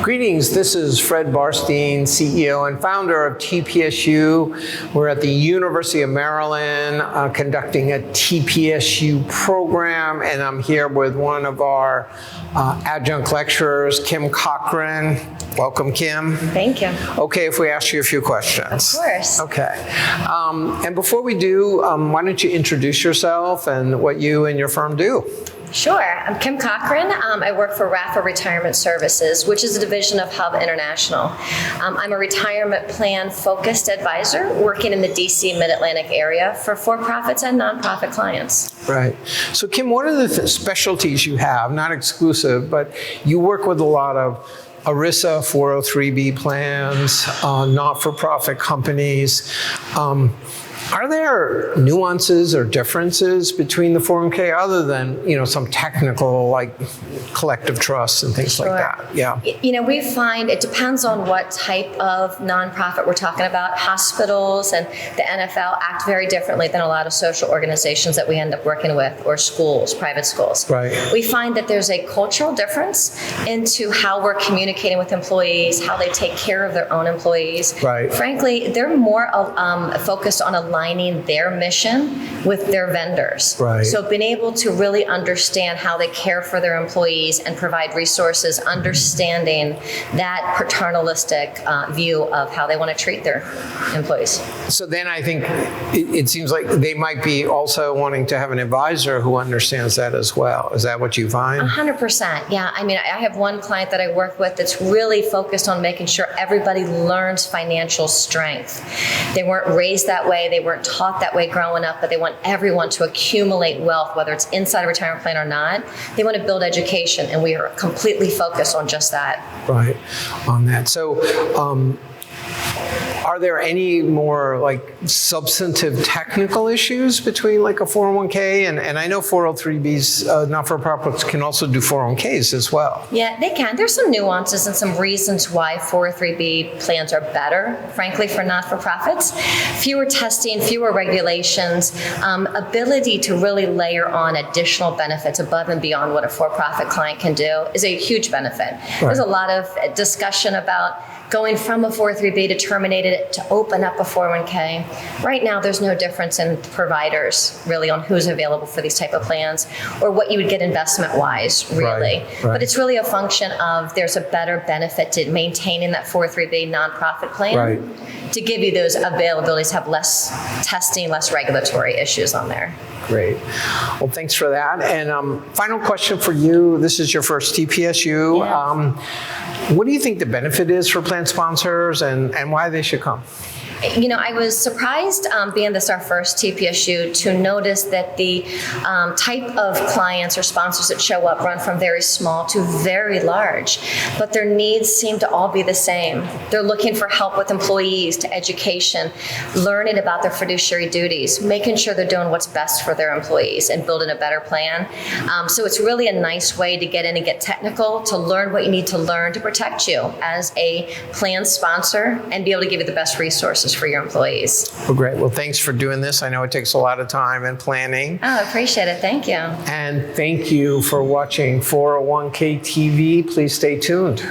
Greetings, this is Fred Barstein, CEO and founder of TPSU. We're at the University of Maryland conducting a TPSU program, and I'm here with one of our adjunct lecturers, Kim Cochrane. Welcome, Kim. Thank you. Okay, if we ask you a few questions. Of course. Okay. And before we do, why don't you introduce yourself and what you and your firm do? Sure. I'm Kim Cochrane. I work for RAFA Retirement Services, which is a division of Hub International. I'm a retirement plan focused advisor working in the DC Mid-Atlantic area for for-profits and nonprofit clients. Right. So Kim, what are the specialties you have? Not exclusive, but you work with a lot of ERISA 403B plans, not-for-profit companies. Are there nuances or differences between the 401k other than, some technical like collective trusts and things like that? Yeah. We find it depends on what type of nonprofit we're talking about. Hospitals and the NFL act very differently than a lot of social organizations that we end up working with, or schools, private schools. Right. We find that there's a cultural difference into how we're communicating with employees, how they take care of their own employees. Right. Frankly, they're more focused on aligning their mission with their vendors. Right. So being able to really understand how they care for their employees and provide resources, understanding that paternalistic view of how they want to treat their employees. So then I think it seems like they might be also wanting to have an advisor who understands that as well. Is that what you find? 100%. Yeah. I have one client that I work with that's really focused on making sure everybody learns financial strength. They weren't raised that way. They weren't taught that way growing up, but they want everyone to accumulate wealth, whether it's inside a retirement plan or not. They want to build education, and we are completely focused on just that. Right, on that. So, are there any more like substantive technical issues between like a 401k and I know 403bs, not-for-profits can also do 401ks as well. Yeah, they can. There's some nuances and some reasons why 403b plans are better, frankly, for not-for-profits. Fewer testing, fewer regulations, ability to really layer on additional benefits above and beyond what a for-profit client can do is a huge benefit. Right. There's a lot of discussion about going from a 403b to terminate it to open up a 401k. Right now, there's no difference in providers really on who's available for these type of plans or what you would get investment-wise, really. Right. But it's really a function of there's a better benefit to maintaining that 403b nonprofit plan to give you those availabilities, have less testing, less regulatory issues on there. Great. Well, thanks for that. And final question for you. This is your first TPSU. Yeah. What do you think the benefit is for plan sponsors and why they should come? I was surprised, being this our first TPSU, to notice that the type of clients or sponsors that show up run from very small to very large, but their needs seem to all be the same. They're looking for help with employees, to education, learning about their fiduciary duties, making sure they're doing what's best for their employees and building a better plan. So it's really a nice way to get in and get technical, to learn what you need to learn to protect you as a plan sponsor and be able to give you the best resources for your employees. Well, great. Well, thanks for doing this. I know it takes a lot of time and planning. Oh, I appreciate it. Thank you. And thank you for watching 401k TV. Please stay tuned.